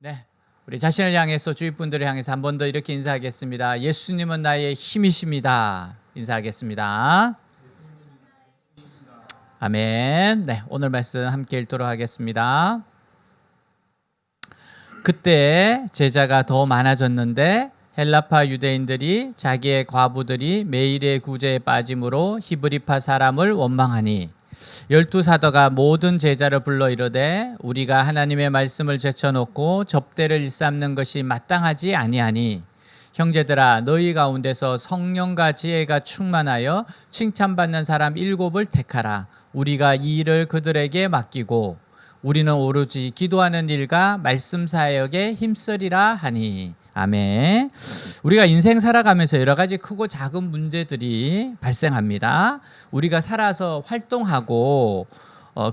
네, 우리 자신을 향해서 주위 분들을 향해서 한 번 더 이렇게 인사하겠습니다. 예수님은 나의 힘이십니다. 인사하겠습니다. 아멘. 네, 오늘 말씀 함께 읽도록 하겠습니다. 그때 제자가 더 많아졌는데 헬라파 유대인들이 자기의 과부들이 매일의 구제에 빠짐으로 히브리파 사람을 원망하니 12사도가 모든 제자를 불러 이르되 우리가 하나님의 말씀을 제쳐놓고 접대를 일삼는 것이 마땅하지 아니하니 형제들아 너희 가운데서 성령과 지혜가 충만하여 칭찬받는 사람 7을 택하라. 우리가 이 일을 그들에게 맡기고 우리는 오로지 기도하는 일과 말씀 사역에 힘쓰리라 하니. 아멘. 우리가 인생 살아가면서 여러 가지 크고 작은 문제들이 발생합니다. 우리가 살아서 활동하고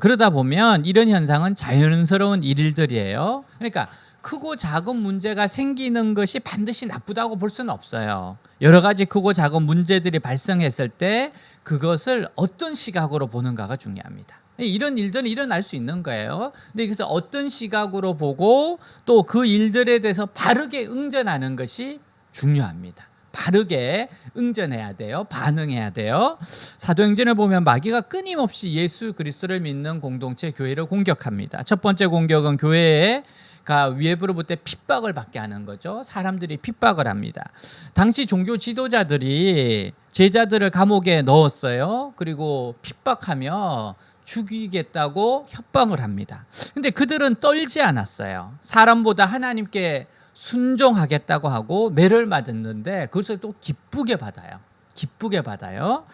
그러다 보면 이런 현상은 자연스러운 일들이에요. 그러니까 크고 작은 문제가 생기는 것이 반드시 나쁘다고 볼 수는 없어요. 여러 가지 크고 작은 문제들이 발생했을 때 그것을 어떤 시각으로 보는가가 중요합니다. 이런 일들은 일어날 수 있는 거예요. 근데 그래서 어떤 시각으로 보고 또 그 일들에 대해서 바르게 응전하는 것이 중요합니다. 바르게 응전해야 돼요. 반응해야 돼요. 사도행전을 보면 마귀가 끊임없이 예수 그리스도를 믿는 공동체 교회를 공격합니다. 첫 번째 공격은 교회가 외부로부터 핍박을 받게 하는 거죠. 사람들이 핍박을 합니다. 당시 종교 지도자들이 제자들을 감옥에 넣었어요. 그리고 핍박하며 죽이겠다고 협박을 합니다. 근데 그들은 떨지 않았어요. 사람보다 하나님께 순종하겠다고 하고 매를 맞았는데 그것을 또 기쁘게 받아요. 기쁘게 받아요.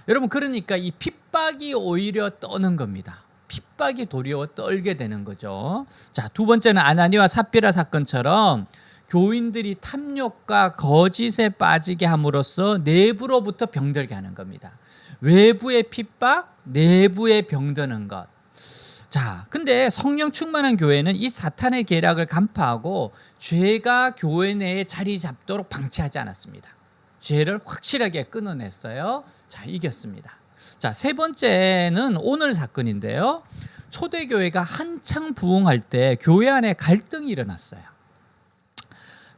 여러분, 그러니까 이 핍박이 오히려 떠는 겁니다. 핍박이 도리어 떨게 되는 거죠. 자, 두 번째는 아나니와 삽비라 사건처럼 교인들이 탐욕과 거짓에 빠지게 함으로써 내부로부터 병들게 하는 겁니다. 외부의 핍박, 내부의 병드는 것. 자, 근데 성령 충만한 교회는 이 사탄의 계략을 간파하고 죄가 교회 내에 자리 잡도록 방치하지 않았습니다. 죄를 확실하게 끊어냈어요. 자, 이겼습니다. 자, 세 번째는 오늘 사건인데요. 초대교회가 한창 부흥할 때 교회 안에 갈등이 일어났어요.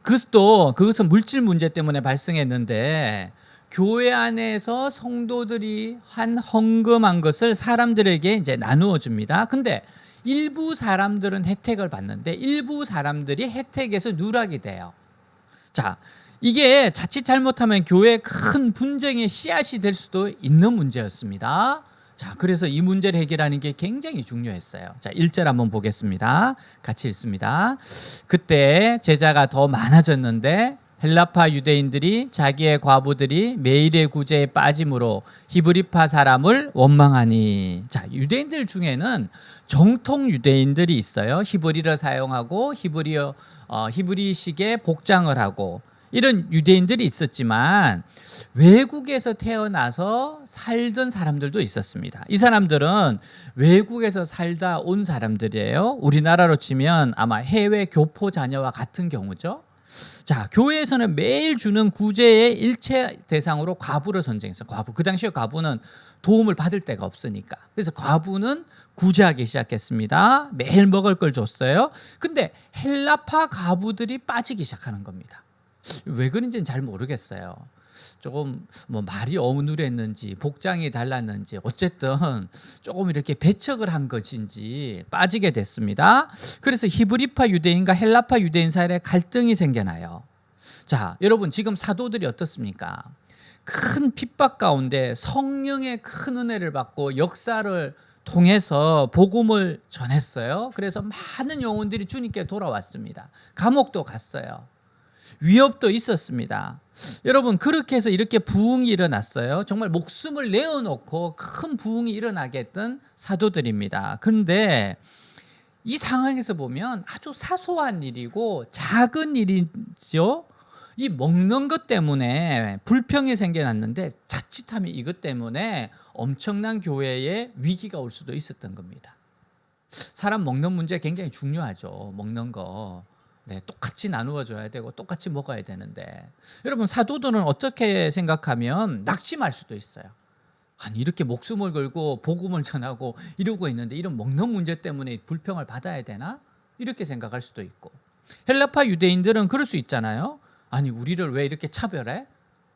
그것은 물질 문제 때문에 발생했는데 교회 안에서 성도들이 헌금한 것을 사람들에게 이제 나누어 줍니다. 근데 일부 사람들은 혜택을 받는데 일부 사람들이 혜택에서 누락이 돼요. 자, 이게 자칫 잘못하면 교회에 큰 분쟁의 씨앗이 될 수도 있는 문제였습니다. 자, 그래서 이 문제를 해결하는 게 굉장히 중요했어요. 자, 1절 한번 보겠습니다. 같이 읽습니다. 그때 제자가 더 많아졌는데 헬라파 유대인들이 자기의 과부들이 매일의 구제에 빠짐으로 히브리파 사람을 원망하니. 자, 유대인들 중에는 정통 유대인들이 있어요. 히브리를 사용하고 히브리식의 복장을 하고 이런 유대인들이 있었지만 외국에서 태어나서 살던 사람들도 있었습니다. 이 사람들은 외국에서 살다 온 사람들이에요. 우리나라로 치면 아마 해외 교포 자녀와 같은 경우죠. 자, 교회에서는 매일 주는 구제의 일체 대상으로 과부를 선정했어요. 과부. 그 당시에 과부는 도움을 받을 데가 없으니까. 그래서 과부는 구제하기 시작했습니다. 매일 먹을 걸 줬어요. 근데 헬라파 과부들이 빠지기 시작하는 겁니다. 왜 그런지는 잘 모르겠어요. 조금 말이 어눌했는지 복장이 달랐는지 어쨌든 조금 이렇게 배척을 한 것인지 빠지게 됐습니다. 그래서 히브리파 유대인과 헬라파 유대인 사이에 갈등이 생겨나요. 자, 여러분, 지금 사도들이 어떻습니까? 큰 핍박 가운데 성령의 큰 은혜를 받고 역사를 통해서 복음을 전했어요. 그래서 많은 영혼들이 주님께 돌아왔습니다. 감옥도 갔어요. 위협도 있었습니다. 여러분, 그렇게 해서 이렇게 부흥이 일어났어요. 정말 목숨을 내어놓고 큰 부흥이 일어나게 했던 사도들입니다. 그런데 이 상황에서 보면 아주 사소한 일이고 작은 일이죠. 이 먹는 것 때문에 불평이 생겨났는데 자칫하면 이것 때문에 엄청난 교회에 위기가 올 수도 있었던 겁니다. 사람 먹는 문제 굉장히 중요하죠. 먹는 거. 네, 똑같이 나누어 줘야 되고 똑같이 먹어야 되는데 여러분, 사도들은 어떻게 생각하면 낙심할 수도 있어요. 아니, 이렇게 목숨을 걸고 복음을 전하고 이러고 있는데 이런 먹는 문제 때문에 불평을 받아야 되나? 이렇게 생각할 수도 있고 헬라파 유대인들은 그럴 수 있잖아요. 아니 우리를 왜 이렇게 차별해?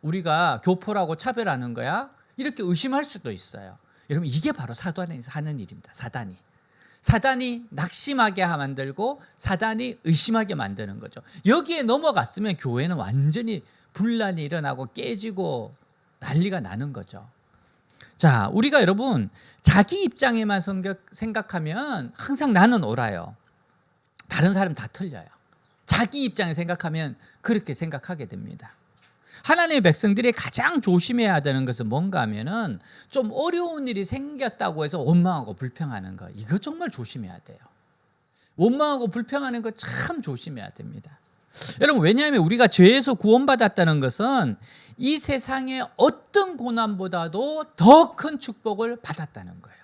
우리가 교포라고 차별하는 거야? 이렇게 의심할 수도 있어요. 여러분 이게 바로 사단이 하는 일입니다. 사단이 낙심하게 만들고 사단이 의심하게 만드는 거죠. 여기에 넘어갔으면 교회는 완전히 분란이 일어나고 깨지고 난리가 나는 거죠. 자, 우리가 여러분 자기 입장에만 생각하면 항상 나는 옳아요. 다른 사람 다 틀려요. 자기 입장에 생각하면 그렇게 생각하게 됩니다. 하나님의 백성들이 가장 조심해야 되는 것은 뭔가 하면은 좀 어려운 일이 생겼다고 해서 원망하고 불평하는 거, 이거 정말 조심해야 돼요. 원망하고 불평하는 거 참 조심해야 됩니다. 여러분 왜냐하면 우리가 죄에서 구원받았다는 것은 이 세상의 어떤 고난보다도 더 큰 축복을 받았다는 거예요.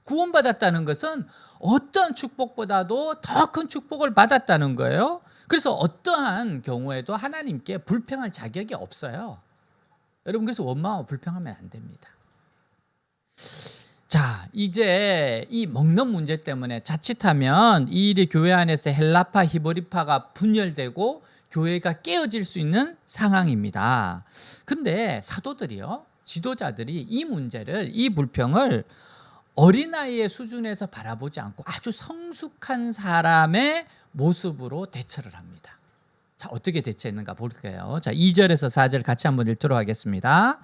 구원받았다는 것은 어떤 축복보다도 더 큰 축복을 받았다는 거예요. 그래서 어떠한 경우에도 하나님께 불평할 자격이 없어요. 여러분 그래서 원망하고 불평하면 안 됩니다. 자, 이제 이 먹는 문제 때문에 자칫하면 이 일이 교회 안에서 헬라파, 히브리파가 분열되고 교회가 깨어질 수 있는 상황입니다. 근데 사도들이요, 지도자들이 이 문제를, 이 불평을 어린아이의 수준에서 바라보지 않고 아주 성숙한 사람의 모습으로 대처를 합니다. 자, 어떻게 대처했는가 볼게요. 자, 2절에서 4절 같이 한번 읽도록 하겠습니다.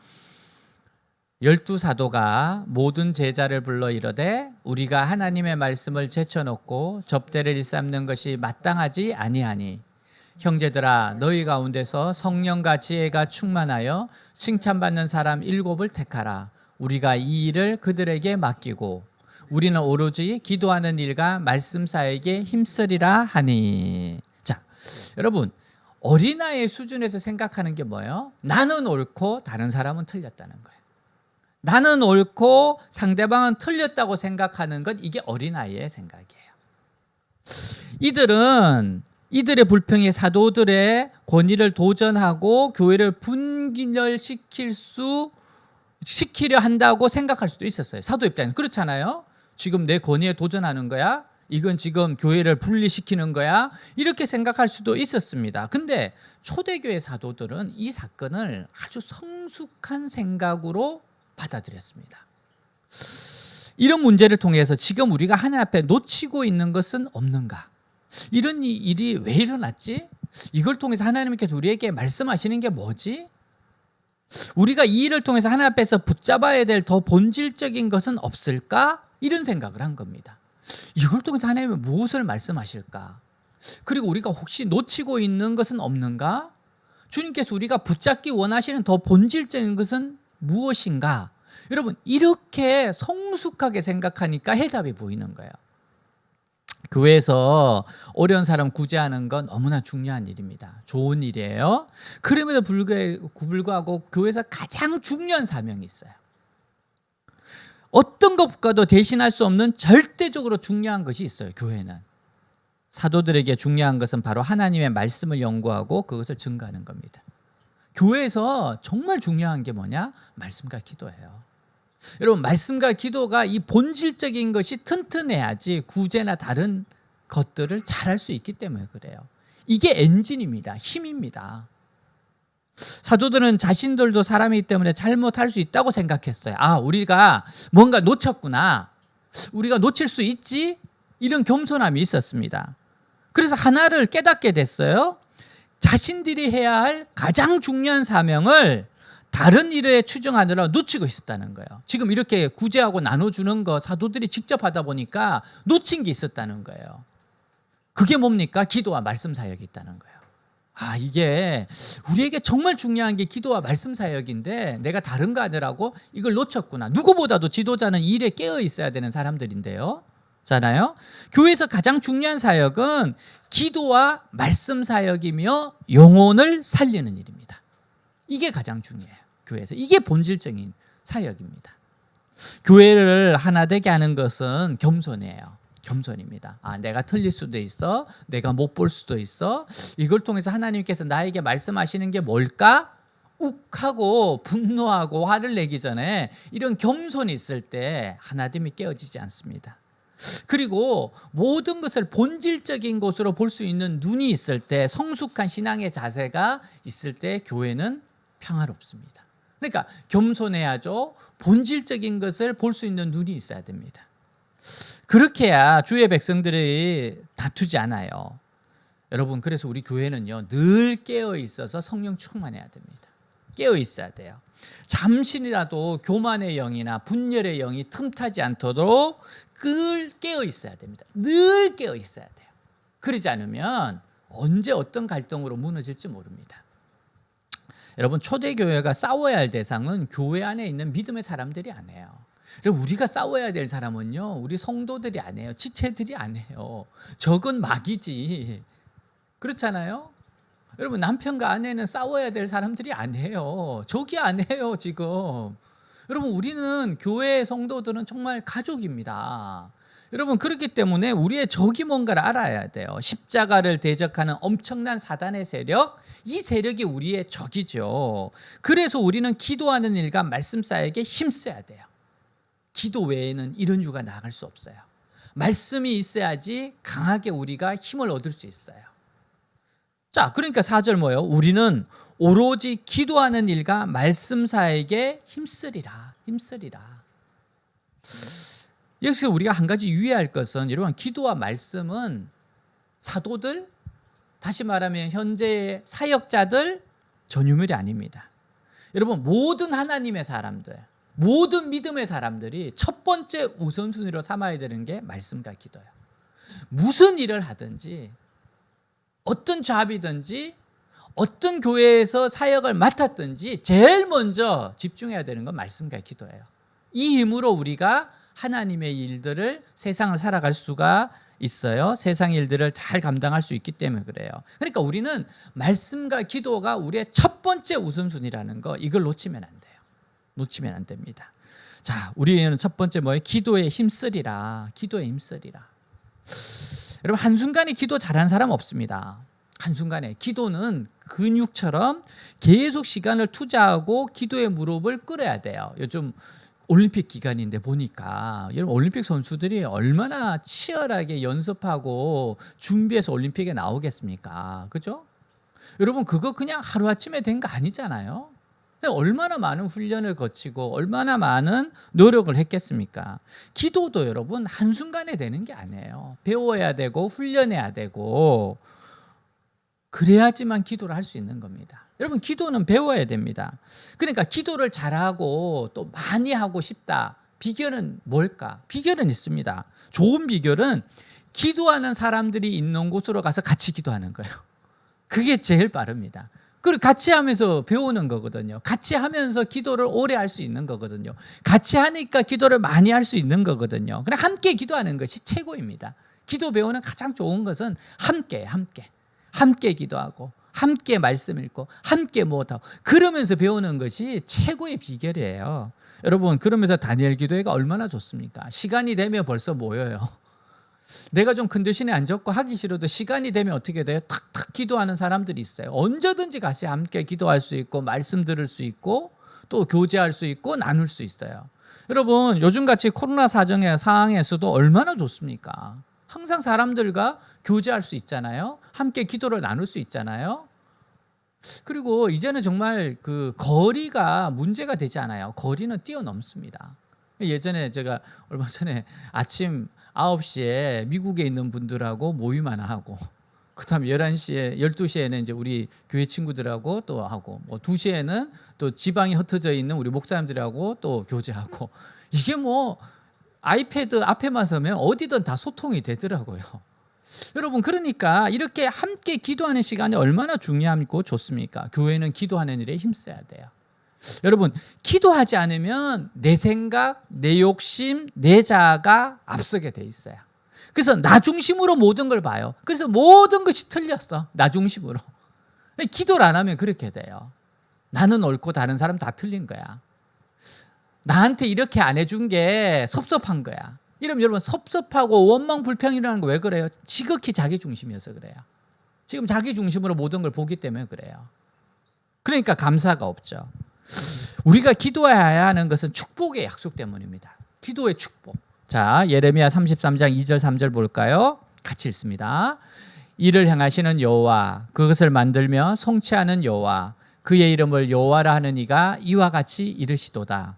12사도가 모든 제자를 불러 이르되 우리가 하나님의 말씀을 제쳐놓고 접대를 일삼는 것이 마땅하지 아니하니 형제들아 너희 가운데서 성령과 지혜가 충만하여 칭찬받는 사람 7을 택하라. 우리가 이 일을 그들에게 맡기고 우리는 오로지 기도하는 일과 말씀 사역에 힘쓰리라 하니. 자, 여러분 어린아이의 수준에서 생각하는 게 뭐예요? 나는 옳고 다른 사람은 틀렸다는 거예요. 나는 옳고 상대방은 틀렸다고 생각하는 것, 이게 어린아이의 생각이에요. 이들의 불평이 사도들의 권위를 도전하고 교회를 분열시키려 한다고 생각할 수도 있었어요. 사도 입장에서 그렇잖아요. 지금 내 권위에 도전하는 거야? 이건 지금 교회를 분리시키는 거야? 이렇게 생각할 수도 있었습니다. 근데 초대교회 사도들은 이 사건을 아주 성숙한 생각으로 받아들였습니다. 이런 문제를 통해서 지금 우리가 하나님 앞에 놓치고 있는 것은 없는가? 이런 일이 왜 일어났지? 이걸 통해서 하나님께서 우리에게 말씀하시는 게 뭐지? 우리가 이 일을 통해서 하나님 앞에서 붙잡아야 될 더 본질적인 것은 없을까? 이런 생각을 한 겁니다. 이걸 통해서 하나님이 무엇을 말씀하실까? 그리고 우리가 혹시 놓치고 있는 것은 없는가? 주님께서 우리가 붙잡기 원하시는 더 본질적인 것은 무엇인가? 여러분 이렇게 성숙하게 생각하니까 해답이 보이는 거예요. 교회에서 어려운 사람 구제하는 건 너무나 중요한 일입니다. 좋은 일이에요. 그럼에도 불구하고 교회에서 가장 중요한 사명이 있어요. 어떤 것과도 대신할 수 없는 절대적으로 중요한 것이 있어요. 교회는. 사도들에게 중요한 것은 바로 하나님의 말씀을 연구하고 그것을 증거하는 겁니다. 교회에서 정말 중요한 게 뭐냐? 말씀과 기도예요. 여러분 말씀과 기도가 이 본질적인 것이 튼튼해야지 구제나 다른 것들을 잘할 수 있기 때문에 그래요. 이게 엔진입니다. 힘입니다. 사도들은 자신들도 사람이기 때문에 잘못할 수 있다고 생각했어요. 아, 우리가 뭔가 놓쳤구나. 우리가 놓칠 수 있지? 이런 겸손함이 있었습니다. 그래서 하나를 깨닫게 됐어요. 자신들이 해야 할 가장 중요한 사명을 다른 일에 추정하느라 놓치고 있었다는 거예요. 지금 이렇게 구제하고 나눠주는 거 사도들이 직접 하다 보니까 놓친 게 있었다는 거예요. 그게 뭡니까? 기도와 말씀 사역이 있다는 거예요. 아, 이게 우리에게 정말 중요한 게 기도와 말씀 사역인데 내가 다른 거 하느라고 이걸 놓쳤구나. 누구보다도 지도자는 이 일에 깨어 있어야 되는 사람들인데요. 잖아요. 교회에서 가장 중요한 사역은 기도와 말씀 사역이며 영혼을 살리는 일입니다. 이게 가장 중요해요. 교회에서. 이게 본질적인 사역입니다. 교회를 하나 되게 하는 것은 겸손이에요. 겸손입니다. 아, 내가 틀릴 수도 있어. 내가 못 볼 수도 있어. 이걸 통해서 하나님께서 나에게 말씀하시는 게 뭘까? 욱하고 분노하고 화를 내기 전에 이런 겸손이 있을 때 하나됨이 깨어지지 않습니다. 그리고 모든 것을 본질적인 것으로 볼 수 있는 눈이 있을 때, 성숙한 신앙의 자세가 있을 때 교회는 평화롭습니다. 그러니까 겸손해야죠. 본질적인 것을 볼 수 있는 눈이 있어야 됩니다. 그렇게 해야 주의 백성들이 다투지 않아요. 여러분, 그래서 우리 교회는요, 늘 깨어 있어서 성령 충만해야 됩니다. 깨어 있어야 돼요. 잠시라도 교만의 영이나 분열의 영이 틈타지 않도록 늘 깨어 있어야 됩니다. 늘 깨어 있어야 돼요. 그러지 않으면 언제 어떤 갈등으로 무너질지 모릅니다. 여러분, 초대교회가 싸워야 할 대상은 교회 안에 있는 믿음의 사람들이 아니에요. 우리가 싸워야 될 사람은요, 우리 성도들이 아니에요. 지체들이 아니에요. 적은 마귀지. 그렇잖아요? 여러분, 남편과 아내는 싸워야 될 사람들이 아니에요. 적이 아니에요, 지금. 여러분, 우리는 교회 성도들은 정말 가족입니다. 여러분, 그렇기 때문에 우리의 적이 뭔가를 알아야 돼요. 십자가를 대적하는 엄청난 사단의 세력, 이 세력이 우리의 적이죠. 그래서 우리는 기도하는 일과 말씀 사역에 힘써야 돼요. 기도 외에는 이런 유가 나아갈 수 없어요. 말씀이 있어야지 강하게 우리가 힘을 얻을 수 있어요. 자, 그러니까 4절 뭐예요? 우리는 오로지 기도하는 일과 말씀 사역에 힘쓰리라. 역시 우리가 한 가지 유의할 것은, 여러분, 기도와 말씀은 사도들, 다시 말하면 현재의 사역자들 전유물이 아닙니다. 여러분, 모든 하나님의 사람들, 모든 믿음의 사람들이 첫 번째 우선순위로 삼아야 되는 게 말씀과 기도예요. 무슨 일을 하든지, 어떤 잡이든지, 어떤 교회에서 사역을 맡았든지 제일 먼저 집중해야 되는 건 말씀과 기도예요. 이 힘으로 우리가 하나님의 일들을, 세상을 살아갈 수가 있어요. 세상 일들을 잘 감당할 수 있기 때문에 그래요. 그러니까 우리는 말씀과 기도가 우리의 첫 번째 우선순위라는 거, 이걸 놓치면 안 돼요. 놓치면 안 됩니다. 자, 우리는 첫 번째 뭐예요? 기도에 힘쓰리라. 기도에 힘쓰리라. 여러분, 한순간에 기도 잘한 사람 없습니다. 한순간에. 기도는 근육처럼 계속 시간을 투자하고 기도의 무릎을 꿇어야 돼요. 요즘 올림픽 기간인데 보니까 여러분, 올림픽 선수들이 얼마나 치열하게 연습하고 준비해서 올림픽에 나오겠습니까? 그죠? 여러분, 그거 그냥 하루아침에 된 거 아니잖아요. 얼마나 많은 훈련을 거치고 얼마나 많은 노력을 했겠습니까? 기도도 여러분, 한순간에 되는 게 아니에요. 배워야 되고 훈련해야 되고, 그래야지만 기도를 할 수 있는 겁니다. 여러분, 기도는 배워야 됩니다. 그러니까 기도를 잘하고 또 많이 하고 싶다. 비결은 뭘까? 비결은 있습니다. 좋은 비결은 기도하는 사람들이 있는 곳으로 가서 같이 기도하는 거예요. 그게 제일 빠릅니다. 그리고 같이 하면서 배우는 거거든요. 같이 하면서 기도를 오래 할 수 있는 거거든요. 같이 하니까 기도를 많이 할 수 있는 거거든요. 그냥 함께 기도하는 것이 최고입니다. 기도 배우는 가장 좋은 것은 함께 기도하고, 함께 말씀 읽고, 함께 무엇하고, 그러면서 배우는 것이 최고의 비결이에요. 여러분, 그러면서 다니엘 기도회가 얼마나 좋습니까? 시간이 되면 벌써 모여요. 내가 좀 컨디션이 안 좋고 하기 싫어도 시간이 되면 어떻게 돼요? 탁탁 기도하는 사람들이 있어요. 언제든지 같이 함께 기도할 수 있고, 말씀 들을 수 있고, 또 교제할 수 있고, 나눌 수 있어요. 여러분, 요즘같이 코로나 상황에서도 얼마나 좋습니까? 항상 사람들과 교제할 수 있잖아요. 함께 기도를 나눌 수 있잖아요. 그리고 이제는 정말 그 거리가 문제가 되지 않아요. 거리는 뛰어넘습니다. 예전에 제가 얼마 전에 아침 9시에 미국에 있는 분들하고 모임 하나 하고, 그다음 11시에 12시에는 이제 우리 교회 친구들하고 또 하고, 뭐 2시에는 또 지방에 흩어져 있는 우리 목사님들하고 또 교제하고, 이게 뭐 아이패드 앞에만 서면 어디든 다 소통이 되더라고요. 여러분, 그러니까 이렇게 함께 기도하는 시간이 얼마나 중요하고 좋습니까? 교회는 기도하는 일에 힘써야 돼요. 여러분, 기도하지 않으면 내 생각, 내 욕심, 내 자아가 앞서게 돼 있어요. 그래서 나 중심으로 모든 걸 봐요. 그래서 모든 것이 틀렸어. 나 중심으로. 기도를 안 하면 그렇게 돼요. 나는 옳고 다른 사람 다 틀린 거야. 나한테 이렇게 안 해준 게 섭섭한 거야. 이러면 여러분, 섭섭하고 원망 불평이라는 거 왜 그래요? 지극히 자기 중심이어서 그래요. 지금 자기 중심으로 모든 걸 보기 때문에 그래요. 그러니까 감사가 없죠. 우리가 기도해야 하는 것은 축복의 약속 때문입니다. 기도의 축복. 자, 예레미야 33장 2절 3절 볼까요? 같이 읽습니다. 이를 행하시는 여호와, 그것을 만들며 성취하는 여호와, 그의 이름을 여호와라 하는 이가 이와 같이 이르시도다.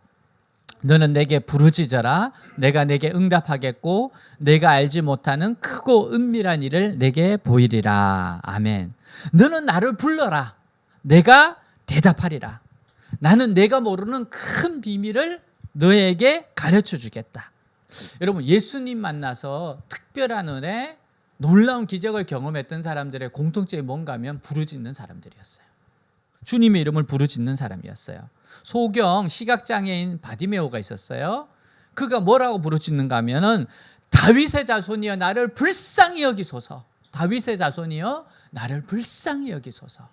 너는 내게 부르짖어라. 내가 내게 응답하겠고 내가 알지 못하는 크고 은밀한 일을 내게 보이리라. 아멘. 너는 나를 불러라. 내가 대답하리라. 나는 내가 모르는 큰 비밀을 너에게 가르쳐 주겠다. 여러분, 예수님 만나서 특별한 은혜, 놀라운 기적을 경험했던 사람들의 공통점이 뭔가 하면 부르짖는 사람들이었어요. 주님의 이름을 부르짖는 사람이었어요. 소경 시각장애인 바디메오가 있었어요. 그가 뭐라고 부르짖는가 하면은 다윗의 자손이여 나를 불쌍히 여기소서. 다윗의 자손이여 나를 불쌍히 여기소서.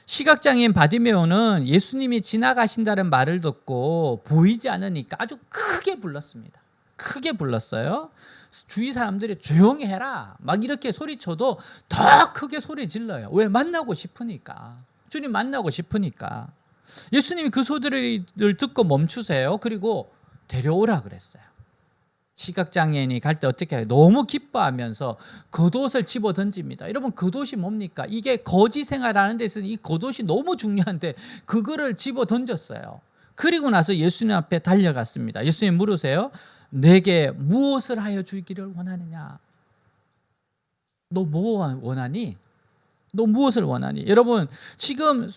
시각장애인 바디메오는 예수님이 지나가신다는 말을 듣고 보이지 않으니까 아주 크게 불렀습니다. 크게 불렀어요. 주위 사람들이 조용히 해라 막 이렇게 소리쳐도 더 크게 소리 질러요. 왜? 만나고 싶으니까. 주님 만나고 싶으니까. 예수님이 그 소리를 듣고 멈추세요. 그리고 데려오라 그랬어요. 시각장애인이 갈 때 어떻게 해요? 너무 기뻐하면서 겉옷을 집어 던집니다. 여러분, 겉옷이 뭡니까? 이게 거지 생활하는 데 있어서 이 겉옷이 너무 중요한데 그거를 집어 던졌어요. 그리고 나서 예수님 앞에 달려갔습니다. 예수님 물으세요. 내게 무엇을 하여 주기를 원하느냐? 너 뭐 원하니? 너 무엇을 원하니? 여러분, 지금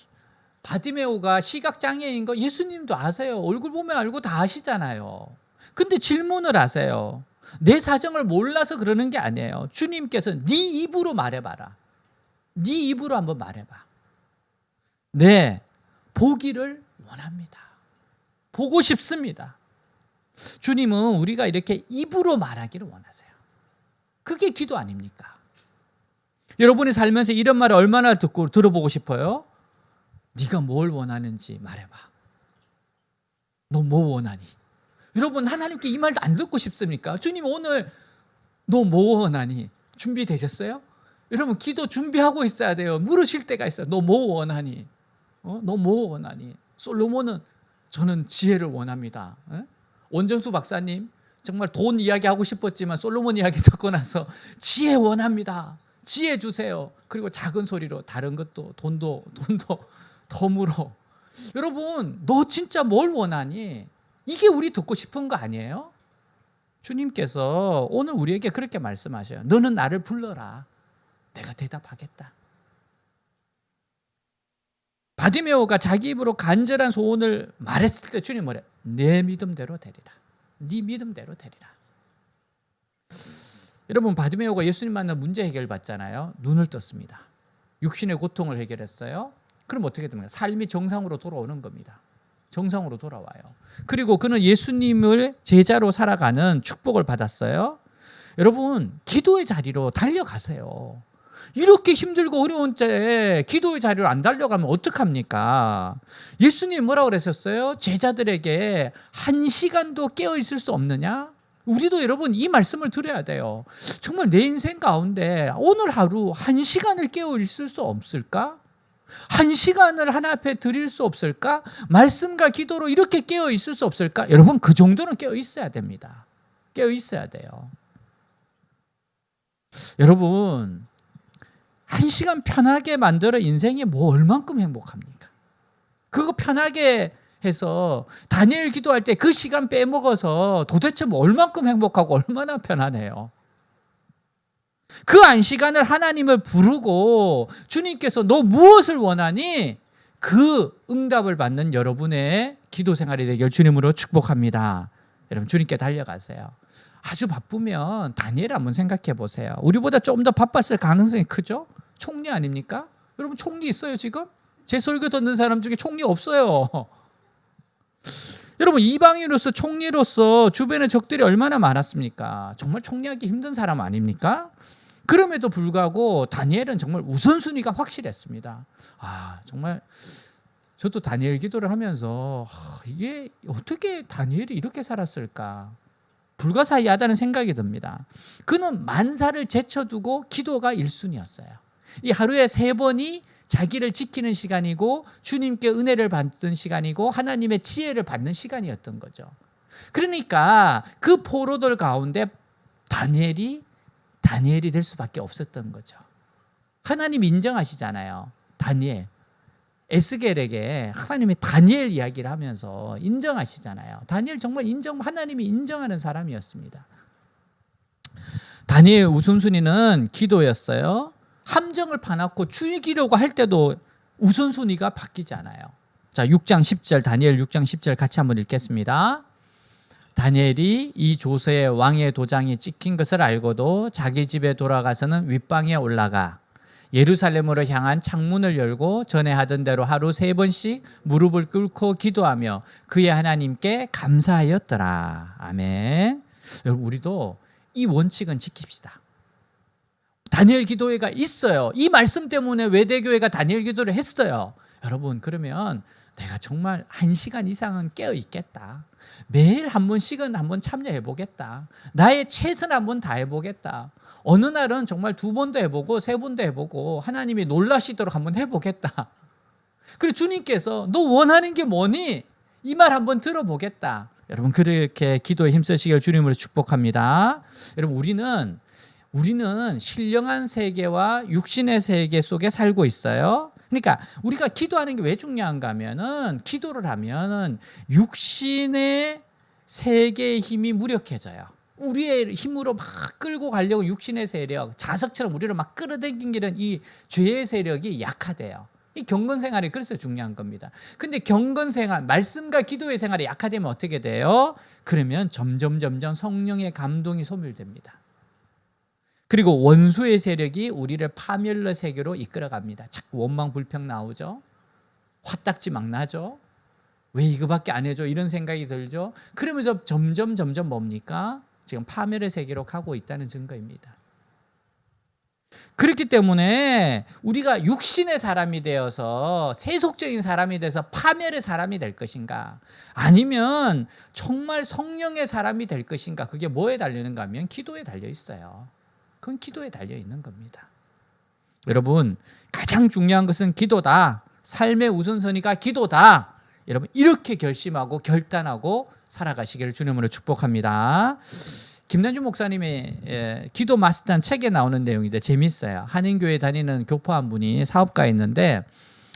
바디메오가 시각장애인 거 예수님도 아세요. 얼굴 보면 알고 다 아시잖아요. 근데 질문을 하세요. 내 사정을 몰라서 그러는 게 아니에요. 주님께서 네 입으로 말해봐라. 네 입으로 한번 말해봐. 네, 보기를 원합니다. 보고 싶습니다. 주님은 우리가 이렇게 입으로 말하기를 원하세요. 그게 기도 아닙니까? 여러분이 살면서 이런 말을 얼마나 듣고 들어보고 싶어요? 네가 뭘 원하는지 말해봐. 너 뭐 원하니? 여러분, 하나님께 이 말도 안 듣고 싶습니까? 주님 오늘 너 뭐 원하니? 준비되셨어요? 여러분, 기도 준비하고 있어야 돼요. 물으실 때가 있어요. 너 뭐 원하니? 너 뭐 원하니? 솔로몬은 저는 지혜를 원합니다. 원정수 박사님 정말 돈 이야기 하고 싶었지만 솔로몬 이야기 듣고 나서 지혜 원합니다. 지혜 주세요. 그리고 작은 소리로 다른 것도 돈도 더 물어. 여러분, 너 진짜 뭘 원하니? 이게 우리 듣고 싶은 거 아니에요? 주님께서 오늘 우리에게 그렇게 말씀하셔요. 너는 나를 불러라. 내가 대답하겠다. 바디메오가 자기 입으로 간절한 소원을 말했을 때 주님 뭐래? 내 믿음대로 되리라. 네 믿음대로 되리라. 여러분, 바디메오가 예수님 만나 문제 해결 받잖아요. 눈을 떴습니다. 육신의 고통을 해결했어요. 그럼 어떻게 됩니까? 삶이 정상으로 돌아오는 겁니다. 정상으로 돌아와요. 그리고 그는 예수님을 제자로 살아가는 축복을 받았어요. 여러분, 기도의 자리로 달려가세요. 이렇게 힘들고 어려운 때에 기도의 자리로 안 달려가면 어떡합니까? 예수님 뭐라고 그러셨어요? 제자들에게 1시간도 깨어있을 수 없느냐? 우리도 여러분 이 말씀을 드려야 돼요. 정말 내 인생 가운데 오늘 하루 1시간을 깨어있을 수 없을까? 1시간을 하나 앞에 드릴 수 없을까? 말씀과 기도로 이렇게 깨어있을 수 없을까? 여러분, 그 정도는 깨어있어야 됩니다. 깨어있어야 돼요. 여러분, 1시간 편하게 만들어 인생이 뭐 얼만큼 행복합니까? 그거 편하게 해서 다니엘 기도할 때 그 시간 빼먹어서 도대체 뭐 얼만큼 행복하고 얼마나 편하네요. 그 안시간을 하나님을 부르고 주님께서 너 무엇을 원하니? 그 응답을 받는 여러분의 기도 생활이 되길 주님으로 축복합니다. 여러분, 주님께 달려가세요. 아주 바쁘면 다니엘 한번 생각해 보세요. 우리보다 좀 더 바빴을 가능성이 크죠? 총리 아닙니까? 여러분, 총리 있어요 지금? 제 설교 듣는 사람 중에 총리 없어요. 여러분, 이방인으로서 총리로서 주변에 적들이 얼마나 많았습니까? 정말 총리하기 힘든 사람 아닙니까? 그럼에도 불구하고 다니엘은 정말 우선순위가 확실했습니다. 정말 저도 다니엘 기도를 하면서 이게 어떻게 다니엘이 이렇게 살았을까? 불가사의하다는 생각이 듭니다. 그는 만사를 제쳐두고 기도가 1순위였어요. 이 하루에 3번이 자기를 지키는 시간이고 주님께 은혜를 받는 시간이고 하나님의 지혜를 받는 시간이었던 거죠. 그러니까 그 포로들 가운데 다니엘이 될 수밖에 없었던 거죠. 하나님 인정하시잖아요. 다니엘. 에스겔에게 하나님이 다니엘 이야기를 하면서 인정하시잖아요. 다니엘 정말 하나님이 인정하는 사람이었습니다. 다니엘 우선순위는 기도였어요. 함정을 파놓고 죽이려고 할 때도 우선순위가 바뀌지 않아요. 자, 6장 10절, 다니엘 6장 10절 같이 한번 읽겠습니다. 다니엘이 이 조서에 왕의 도장이 찍힌 것을 알고도 자기 집에 돌아가서는 윗방에 올라가 예루살렘으로 향한 창문을 열고 전에 하던 대로 하루 3번씩 무릎을 꿇고 기도하며 그의 하나님께 감사하였더라. 아멘. 여러분, 우리도 이 원칙은 지킵시다. 다니엘 기도회가 있어요. 이 말씀 때문에 외대교회가 다니엘 기도를 했어요. 여러분, 그러면 내가 정말 1시간 이상은 깨어 있겠다. 매일 한 번씩은 한번 참여해 보겠다. 나의 최선 한번 다해 보겠다. 어느 날은 정말 2번도 해보고 3번도 해보고 하나님이 놀라시도록 한번 해보겠다. 그리고 주님께서 너 원하는 게 뭐니? 이 말 한번 들어보겠다. 여러분, 그렇게 기도에 힘쓰시길 주님으로 축복합니다. 여러분, 우리는 신령한 세계와 육신의 세계 속에 살고 있어요. 그러니까 우리가 기도하는 게 왜 중요한가 하면은 기도를 하면은 육신의 세계의 힘이 무력해져요. 우리의 힘으로 막 끌고 가려고 육신의 세력, 자석처럼 우리를 막 끌어당기는 이 죄의 세력이 약화돼요. 이 경건 생활이 그래서 중요한 겁니다. 근데 경건 생활, 말씀과 기도의 생활이 약화되면 어떻게 돼요? 그러면 점점 성령의 감동이 소멸됩니다. 그리고 원수의 세력이 우리를 파멸의 세계로 이끌어갑니다. 자꾸 원망 불평 나오죠. 화딱지 막 나죠. 왜 이거밖에 안 해줘? 이런 생각이 들죠. 그러면서 점점 뭡니까? 지금 파멸의 세계로 가고 있다는 증거입니다. 그렇기 때문에 우리가 육신의 사람이 되어서 세속적인 사람이 돼서 파멸의 사람이 될 것인가, 아니면 정말 성령의 사람이 될 것인가, 그게 뭐에 달리는가 하면 기도에 달려 있어요. 그건 기도에 달려 있는 겁니다. 여러분, 가장 중요한 것은 기도다. 삶의 우선순위가 기도다. 여러분, 이렇게 결심하고 결단하고 살아가시기를 주님으로 축복합니다. 김난주 목사님의 기도 마스터한 책에 나오는 내용인데 재밌어요. 한인교회 다니는 교포 한 분이 사업가였는데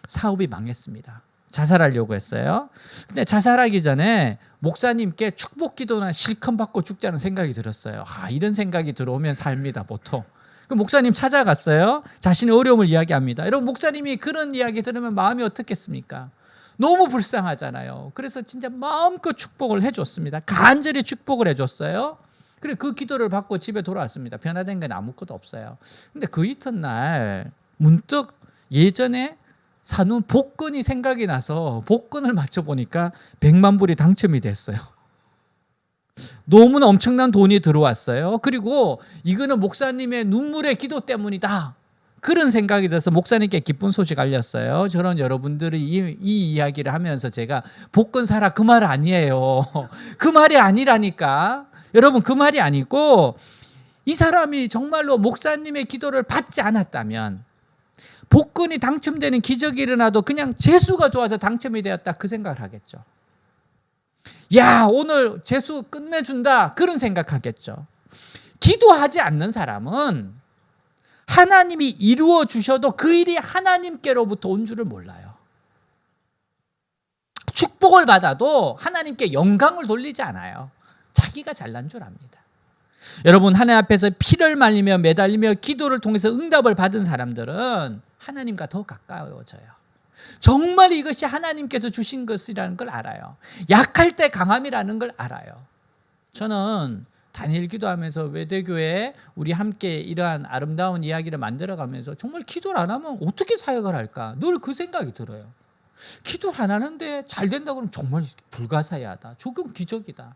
사업이 망했습니다. 자살하려고 했어요. 근데 자살하기 전에 목사님께 축복 기도나 실컷 받고 죽자는 생각이 들었어요. 이런 생각이 들어오면 삽니다, 보통. 그 목사님 찾아갔어요. 자신의 어려움을 이야기합니다. 여러분, 목사님이 그런 이야기 들으면 마음이 어떻겠습니까? 너무 불쌍하잖아요. 그래서 진짜 마음껏 축복을 해줬습니다. 간절히 축복을 해줬어요. 그래, 그 기도를 받고 집에 돌아왔습니다. 변화된 건 아무것도 없어요. 근데 그 이튿날 문득 예전에 사놓은 복권이 생각이 나서 복권을 맞춰보니까 100만 불이 당첨이 됐어요. 너무나 엄청난 돈이 들어왔어요. 그리고 이거는 목사님의 눈물의 기도 때문이다. 그런 생각이 들어서 목사님께 기쁜 소식 알렸어요. 저는 여러분들이 이 이야기를 하면서 제가 복권 사라 그 말 아니에요. 그 말이 아니라니까. 여러분, 그 말이 아니고, 이 사람이 정말로 목사님의 기도를 받지 않았다면 복권이 당첨되는 기적이 일어나도 그냥 재수가 좋아서 당첨이 되었다, 그 생각을 하겠죠. 야, 오늘 재수 끝내준다, 그런 생각하겠죠. 기도하지 않는 사람은 하나님이 이루어 주셔도 그 일이 하나님께로부터 온 줄을 몰라요. 축복을 받아도 하나님께 영광을 돌리지 않아요. 자기가 잘난 줄 압니다. 여러분, 하나님 앞에서 피를 말리며 매달리며 기도를 통해서 응답을 받은 사람들은 하나님과 더 가까워져요. 정말 이것이 하나님께서 주신 것이라는 걸 알아요. 약할 때 강함이라는 걸 알아요. 저는 다니엘 기도하면서 외대교회에 우리 함께 이러한 아름다운 이야기를 만들어가면서 정말 기도를 안 하면 어떻게 사역을 할까, 늘 그 생각이 들어요. 기도를 안 하는데 잘 된다고 하면 정말 불가사의하다. 조금 기적이다.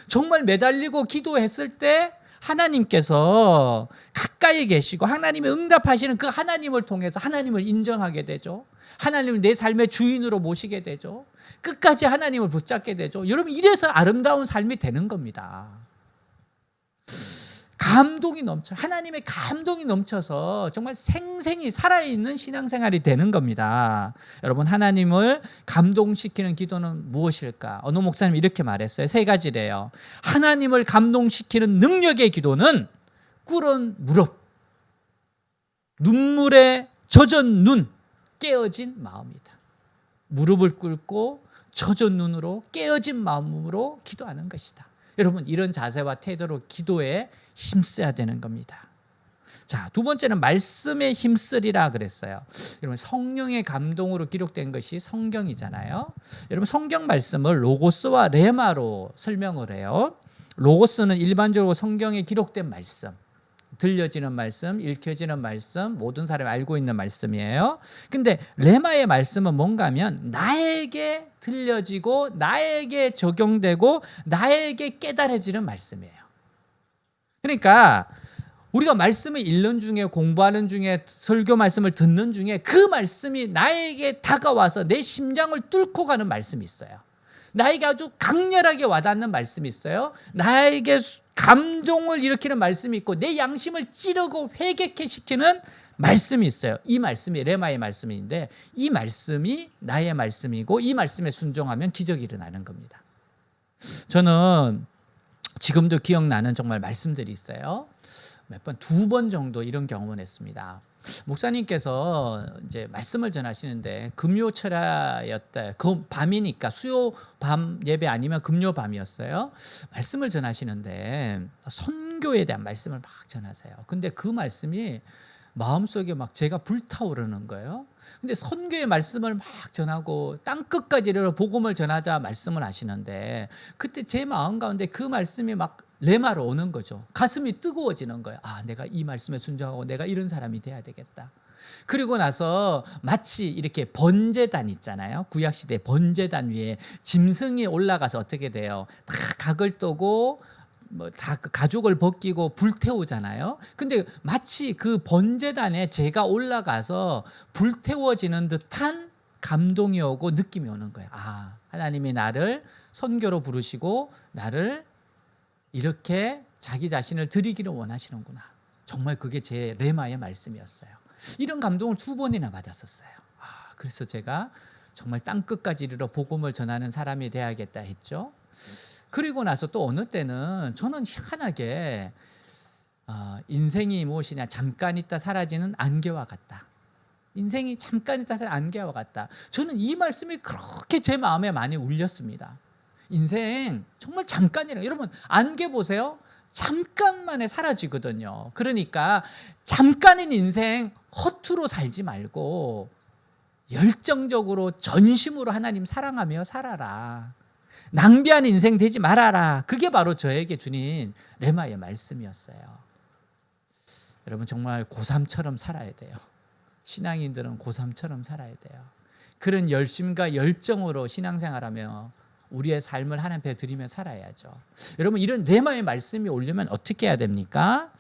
정말 매달리고 기도했을 때 하나님께서 가까이 계시고 하나님의 응답하시는 그 하나님을 통해서 하나님을 인정하게 되죠. 하나님을 내 삶의 주인으로 모시게 되죠. 끝까지 하나님을 붙잡게 되죠. 여러분, 이래서 아름다운 삶이 되는 겁니다. 감동이 넘쳐, 하나님의 감동이 넘쳐서 정말 생생히 살아있는 신앙생활이 되는 겁니다. 여러분, 하나님을 감동시키는 기도는 무엇일까? 어느 목사님이 이렇게 말했어요. 3가지래요. 하나님을 감동시키는 능력의 기도는 꿇은 무릎, 눈물에 젖은 눈, 깨어진 마음이다. 무릎을 꿇고 젖은 눈으로 깨어진 마음으로 기도하는 것이다. 여러분, 이런 자세와 태도로 기도에 힘써야 되는 겁니다. 자, 2번째는 말씀에 힘쓰리라 그랬어요. 여러분, 성령의 감동으로 기록된 것이 성경이잖아요. 여러분, 성경 말씀을 로고스와 레마로 설명을 해요. 로고스는 일반적으로 성경에 기록된 말씀, 들려지는 말씀, 읽혀지는 말씀, 모든 사람이 알고 있는 말씀이에요. 근데 레마의 말씀은 뭔가 하면 나에게 들려지고 나에게 적용되고 나에게 깨달아지는 말씀이에요. 그러니까 우리가 말씀을 읽는 중에, 공부하는 중에, 설교 말씀을 듣는 중에 그 말씀이 나에게 다가와서 내 심장을 뚫고 가는 말씀이 있어요. 나에게 아주 강렬하게 와닿는 말씀이 있어요. 나에게 감동을 일으키는 말씀이 있고 내 양심을 찌르고 회개케 시키는 말씀이 있어요. 이 말씀이 레마의 말씀인데 이 말씀이 나의 말씀이고 이 말씀에 순종하면 기적이 일어나는 겁니다. 저는 지금도 기억나는 정말 말씀들이 있어요. 몇 번, 2번 정도 이런 경험을 했습니다. 목사님께서 이제 말씀을 전하시는데 금요철야였다. 그 밤이니까 수요 밤 예배 아니면 금요 밤이었어요. 말씀을 전하시는데 선교에 대한 말씀을 막 전하세요. 근데 그 말씀이 마음속에 막 제가 불타오르는 거예요. 근데 선교의 말씀을 막 전하고 땅끝까지 이르러 복음을 전하자 말씀을 하시는데 그때 제 마음 가운데 그 말씀이 막 레마로 오는 거죠. 가슴이 뜨거워지는 거예요. 아, 내가 이 말씀에 순종하고 내가 이런 사람이 돼야 되겠다. 그리고 나서 마치 이렇게 번제단 있잖아요. 구약시대 번제단 위에 짐승이 올라가서 어떻게 돼요? 다 각을 떠고 다 가죽을 벗기고 불태우잖아요. 근데 마치 그 번제단에 제가 올라가서 불태워지는 듯한 감동이 오고 느낌이 오는 거예요. 아, 하나님이 나를 선교로 부르시고 나를 이렇게 자기 자신을 드리기를 원하시는구나. 정말 그게 제 레마의 말씀이었어요. 이런 감동을 2번이나 받았었어요. 아, 그래서 제가 정말 땅끝까지 이르러 복음을 전하는 사람이 돼야겠다 했죠. 그리고 나서 또 어느 때는 저는 희한하게 인생이 무엇이냐, 잠깐 있다 사라지는 안개와 같다. 인생이 잠깐 있다 사라지는 안개와 같다. 저는 이 말씀이 그렇게 제 마음에 많이 울렸습니다. 인생 정말 잠깐이라. 여러분, 안개 보세요. 잠깐만에 사라지거든요. 그러니까 잠깐인 인생 허투루 살지 말고 열정적으로 전심으로 하나님 사랑하며 살아라. 낭비한 인생 되지 말아라. 그게 바로 저에게 주신 레마의 말씀이었어요. 여러분, 정말 고3처럼 살아야 돼요. 신앙인들은 고3처럼 살아야 돼요. 그런 열심과 열정으로 신앙생활하며 우리의 삶을 하나님 앞에 드리며 살아야죠. 여러분, 이런 레마의 말씀이 오려면 어떻게 해야 됩니까?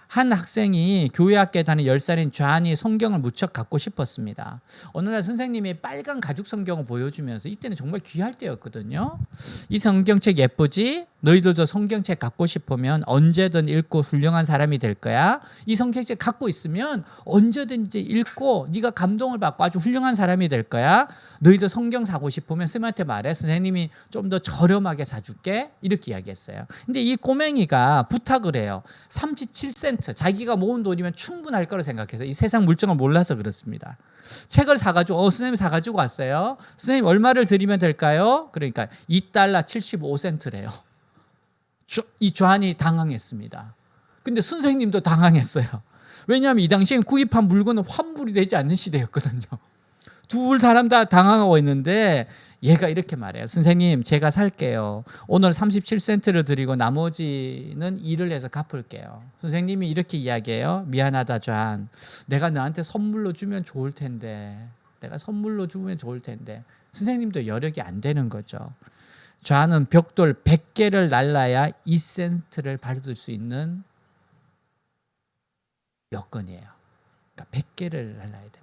한 학생이 교회 학교에 다니는 10살인 존이 성경을 무척 갖고 싶었습니다. 어느 날 선생님이 빨간 가죽 성경을 보여주면서, 이때는 정말 귀할 때였거든요. 이 성경책 예쁘지? 너희들도 성경책 갖고 싶으면 언제든 읽고 훌륭한 사람이 될 거야. 이 성경책 갖고 있으면 언제든지 읽고 네가 감동을 받고 아주 훌륭한 사람이 될 거야. 너희도 성경 사고 싶으면 쌤한테 말해. 선생님이 좀 더 저렴하게 사줄게. 이렇게 이야기했어요. 근데 이 꼬맹이가 부탁을 해요. 37센트. 자기가 모은 돈이면 충분할 거라 생각해서, 이 세상 물정을 몰라서 그렇습니다. 책을 사가지고 선생님이 사가지고 왔어요. 선생님, 얼마를 드리면 될까요? 그러니까 $2 75센트래요. 이 존이 당황했습니다. 근데 선생님도 당황했어요. 왜냐하면 이 당시엔 구입한 물건은 환불이 되지 않는 시대였거든요. 두 사람 다 당황하고 있는데 얘가 이렇게 말해요. 선생님, 제가 살게요. 오늘 37센트를 드리고 나머지는 일을 해서 갚을게요. 선생님이 이렇게 이야기해요. 미안하다, 존. 내가 너한테 선물로 주면 좋을 텐데. 선생님도 여력이 안 되는 거죠. 존은 벽돌 100개를 날라야 2센트를 받을 수 있는 여건이에요. 그러니까 100개를 날라야 됩니다.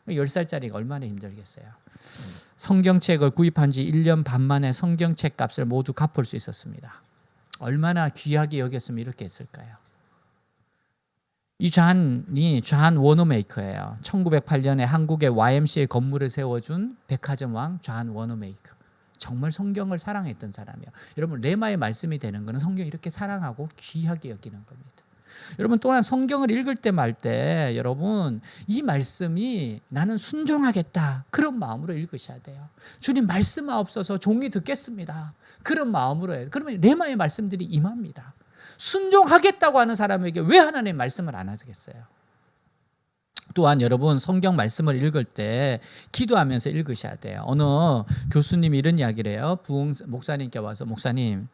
10살짜리가 얼마나 힘들겠어요. 성경책을 구입한 지 1년 반 만에 성경책 값을 모두 갚을 수 있었습니다. 얼마나 귀하게 여겼으면 이렇게 했을까요? 이 존 워너메이커예요. 1908년에 한국에 YMCA 건물을 세워준 백화점 왕 존 워너메이커. 정말 성경을 사랑했던 사람이에요. 여러분 레마의 말씀이 되는 것은 성경 이렇게 사랑하고 귀하게 여기는 겁니다. 여러분 또한 성경을 읽을 때 말 때 여러분 이 말씀이 나는 순종하겠다 그런 마음으로 읽으셔야 돼요. 주님 말씀하옵소서 종이 듣겠습니다. 그런 마음으로 해요. 그러면 레마의 말씀들이 임합니다. 순종하겠다고 하는 사람에게 왜 하나님의 말씀을 안 하겠어요? 또한 여러분 성경 말씀을 읽을 때 기도하면서 읽으셔야 돼요. 어느 교수님이 이런 이야기를 해요. 부흥 목사님께 와서 목사님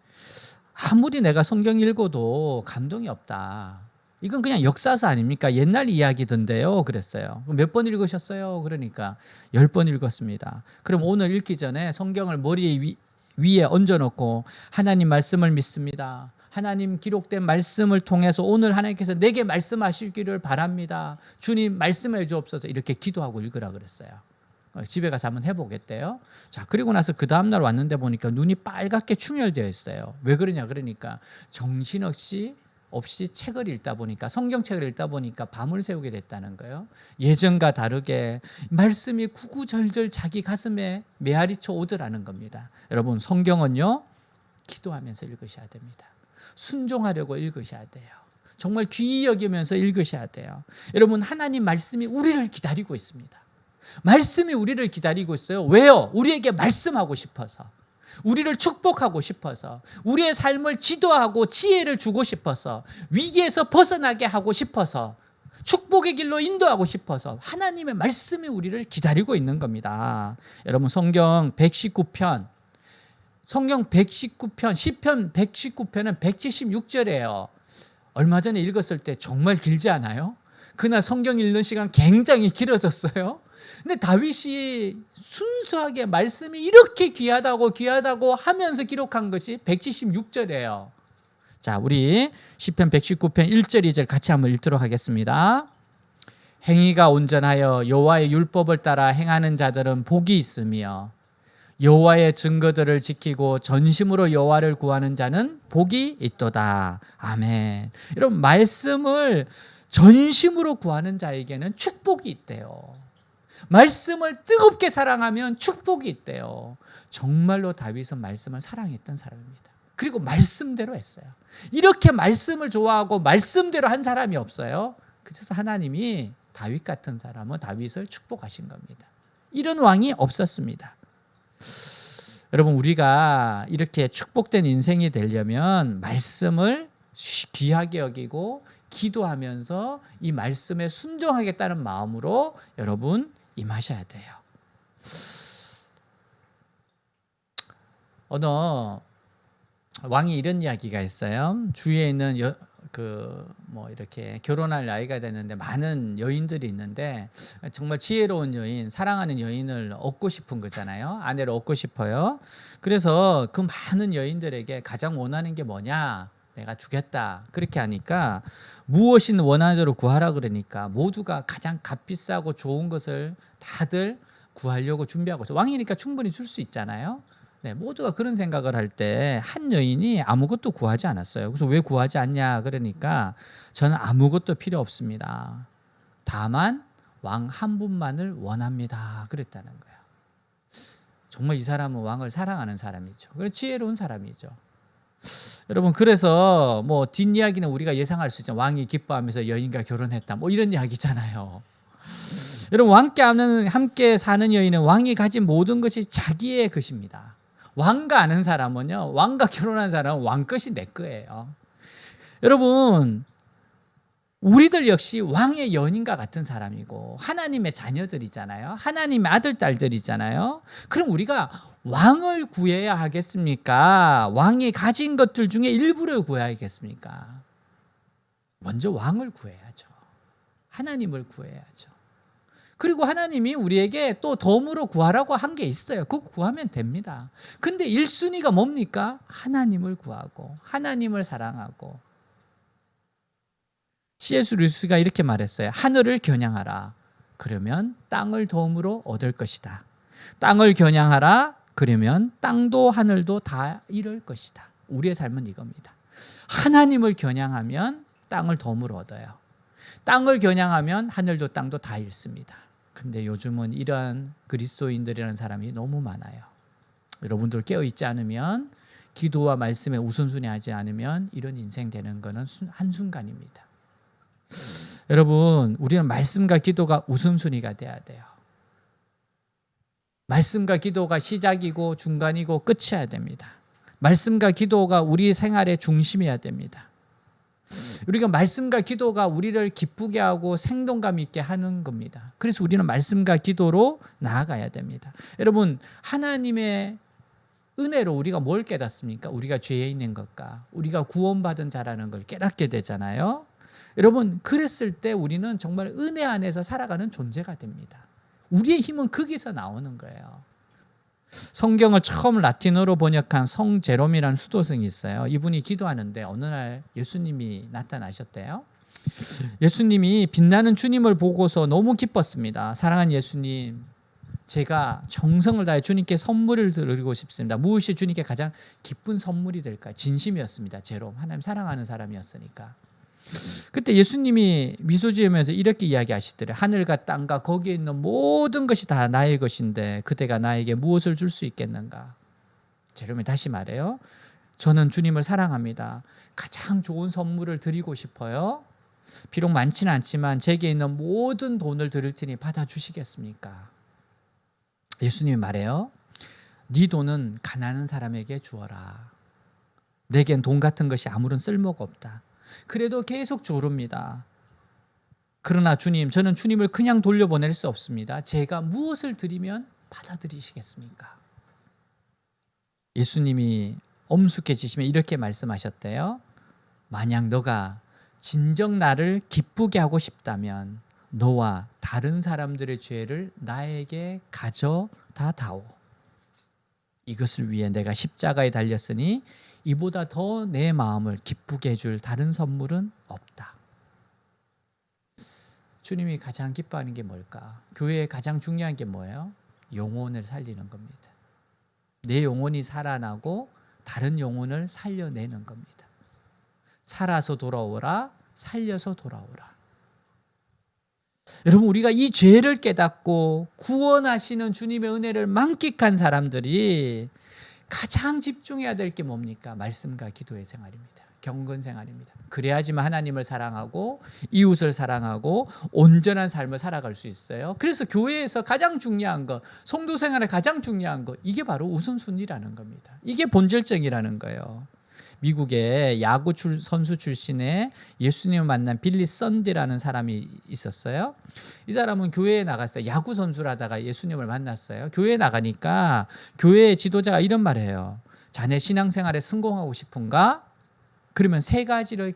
아무리 내가 성경 읽어도 감동이 없다. 이건 그냥 역사서 아닙니까? 옛날 이야기던데요. 그랬어요. 몇 번 읽으셨어요? 그러니까 10번 읽었습니다. 그럼 오늘 읽기 전에 성경을 머리 위에 얹어놓고 하나님 말씀을 믿습니다. 하나님 기록된 말씀을 통해서 오늘 하나님께서 내게 말씀하시기를 바랍니다. 주님 말씀해 주옵소서 이렇게 기도하고 읽으라 그랬어요. 집에 가서 한번 해보겠대요. 자, 그리고 나서 그 다음날 왔는데 보니까 눈이 빨갛게 충혈되어 있어요. 왜 그러냐 그러니까 정신없이 책을 읽다 보니까 성경책을 읽다 보니까 밤을 새우게 됐다는 거예요. 예전과 다르게 말씀이 구구절절 자기 가슴에 메아리쳐 오더라는 겁니다. 여러분 성경은요 기도하면서 읽으셔야 됩니다. 순종하려고 읽으셔야 돼요. 정말 귀히 여기면서 읽으셔야 돼요. 여러분 하나님 말씀이 우리를 기다리고 있습니다. 말씀이 우리를 기다리고 있어요. 왜요? 우리에게 말씀하고 싶어서, 우리를 축복하고 싶어서, 우리의 삶을 지도하고 지혜를 주고 싶어서, 위기에서 벗어나게 하고 싶어서, 축복의 길로 인도하고 싶어서 하나님의 말씀이 우리를 기다리고 있는 겁니다. 여러분 성경 119편 시편 119편은 176절이에요. 얼마 전에 읽었을 때 정말 길지 않아요? 그날 성경 읽는 시간 굉장히 길어졌어요. 근데 다윗이 순수하게 말씀이 이렇게 귀하다고 하면서 기록한 것이 176절이에요. 자, 우리 시편 119편 1절 2절 같이 한번 읽도록 하겠습니다. 행위가 온전하여 여호와의 율법을 따라 행하는 자들은 복이 있으며 여호와의 증거들을 지키고 전심으로 여호와를 구하는 자는 복이 있도다. 아멘. 여러분 말씀을 전심으로 구하는 자에게는 축복이 있대요. 말씀을 뜨겁게 사랑하면 축복이 있대요. 정말로 다윗은 말씀을 사랑했던 사람입니다. 그리고 말씀대로 했어요. 이렇게 말씀을 좋아하고 말씀대로 한 사람이 없어요. 그래서 하나님이 다윗 같은 사람은 다윗을 축복하신 겁니다. 이런 왕이 없었습니다. 여러분 우리가 이렇게 축복된 인생이 되려면 말씀을 귀하게 여기고 기도하면서 이 말씀에 순종하겠다는 마음으로 여러분 임하셔야 돼요. 어느 왕이 이런 이야기가 있어요. 주위에 있는 이렇게 결혼할 나이가 됐는데 많은 여인들이 있는데 정말 지혜로운 여인, 사랑하는 여인을 얻고 싶은 거잖아요. 아내를 얻고 싶어요. 그래서 그 많은 여인들에게 가장 원하는 게 뭐냐? 내가 주겠다. 그렇게 하니까 무엇이든 원하는 대로 구하라 그러니까 모두가 가장 값비싸고 좋은 것을 다들 구하려고 준비하고 있어요. 왕이니까 충분히 줄 수 있잖아요. 네, 모두가 그런 생각을 할 때 한 여인이 아무것도 구하지 않았어요. 그래서 왜 구하지 않냐 그러니까 저는 아무것도 필요 없습니다. 다만 왕 한 분만을 원합니다. 그랬다는 거예요. 정말 이 사람은 왕을 사랑하는 사람이죠. 그런 지혜로운 사람이죠. 여러분 그래서 뭐 뒷이야기는 우리가 예상할 수 있죠. 왕이 기뻐하면서 여인과 결혼했다. 뭐 이런 이야기잖아요. 여러분 함께 사는 여인은 왕이 가진 모든 것이 자기의 것입니다. 왕과 아는 사람은요, 왕과 결혼한 사람은 왕 것이 내 거예요. 여러분 우리들 역시 왕의 연인과 같은 사람이고 하나님의 자녀들이잖아요. 하나님의 아들 딸들이잖아요. 그럼 우리가 왕을 구해야 하겠습니까? 왕이 가진 것들 중에 일부를 구해야겠습니까? 먼저 왕을 구해야죠. 하나님을 구해야죠. 그리고 하나님이 우리에게 또 덤으로 구하라고 한 게 있어요. 그거 구하면 됩니다. 근데 1순위가 뭡니까? 하나님을 구하고 하나님을 사랑하고. C.S. 루이스가 이렇게 말했어요. 하늘을 겨냥하라. 그러면 땅을 덤으로 얻을 것이다. 땅을 겨냥하라. 그러면 땅도 하늘도 다 이룰 것이다. 우리의 삶은 이겁니다. 하나님을 겨냥하면 땅을 덤으로 얻어요. 땅을 겨냥하면 하늘도 땅도 다 잃습니다. 근데 요즘은 이런 그리스도인들이라는 사람이 너무 많아요. 여러분들 깨어있지 않으면, 기도와 말씀에 우선순위 하지 않으면 이런 인생 되는 것은 한순간입니다. 여러분, 우리는 말씀과 기도가 우선순위가 돼야 돼요. 말씀과 기도가 시작이고 중간이고 끝이어야 됩니다. 말씀과 기도가 우리 생활의 중심이어야 됩니다. 우리가 말씀과 기도가 우리를 기쁘게 하고 생동감 있게 하는 겁니다. 그래서 우리는 말씀과 기도로 나아가야 됩니다. 여러분, 하나님의 은혜로 우리가 뭘 깨닫습니까? 우리가 죄에 있는 것과 우리가 구원받은 자라는 걸 깨닫게 되잖아요. 여러분, 그랬을 때 우리는 정말 은혜 안에서 살아가는 존재가 됩니다. 우리의 힘은 거기서 나오는 거예요. 성경을 처음 라틴어로 번역한 성 제롬이라는 수도승이 있어요. 이분이 기도하는데 어느 날 예수님이 나타나셨대요. 예수님이 빛나는 주님을 보고서 너무 기뻤습니다. 사랑하는 예수님, 제가 정성을 다해 주님께 선물을 드리고 싶습니다. 무엇이 주님께 가장 기쁜 선물이 될까요? 진심이었습니다. 제롬, 하나님 사랑하는 사람이었으니까. 그때 예수님이 미소 지으면서 이렇게 이야기하시더래요. 하늘과 땅과 거기에 있는 모든 것이 다 나의 것인데 그대가 나에게 무엇을 줄 수 있겠는가? 제롬이 다시 말해요. 저는 주님을 사랑합니다. 가장 좋은 선물을 드리고 싶어요. 비록 많지는 않지만 제게 있는 모든 돈을 드릴 테니 받아주시겠습니까? 예수님이 말해요. 네 돈은 가난한 사람에게 주어라. 내겐 돈 같은 것이 아무런 쓸모가 없다. 그래도 계속 조릅니다. 그러나 주님, 저는 주님을 그냥 돌려보낼 수 없습니다. 제가 무엇을 드리면 받아들이시겠습니까? 예수님이 엄숙해지시면 이렇게 말씀하셨대요. 만약 너가 진정 나를 기쁘게 하고 싶다면 너와 다른 사람들의 죄를 나에게 가져다 다오. 이것을 위해 내가 십자가에 달렸으니 이보다 더 내 마음을 기쁘게 해줄 다른 선물은 없다. 주님이 가장 기뻐하는 게 뭘까? 교회에 가장 중요한 게 뭐예요? 영혼을 살리는 겁니다. 내 영혼이 살아나고 다른 영혼을 살려내는 겁니다. 살아서 돌아오라, 살려서 돌아오라. 여러분, 우리가 이 죄를 깨닫고 구원하시는 주님의 은혜를 만끽한 사람들이 가장 집중해야 될 게 뭡니까? 말씀과 기도의 생활입니다. 경건 생활입니다. 그래야지만 하나님을 사랑하고 이웃을 사랑하고 온전한 삶을 살아갈 수 있어요. 그래서 교회에서 가장 중요한 것, 성도 생활에 가장 중요한 것, 이게 바로 우선순위라는 겁니다. 이게 본질적이라는 거예요. 미국의 야구 선수 출신의 예수님을 만난 빌리 썬디라는 사람이 있었어요. 이 사람은 교회에 나갔어요. 야구 선수를 하다가 예수님을 만났어요. 교회에 나가니까 교회의 지도자가 이런 말을 해요. 자네 신앙생활에 성공하고 싶은가? 그러면 세 가지를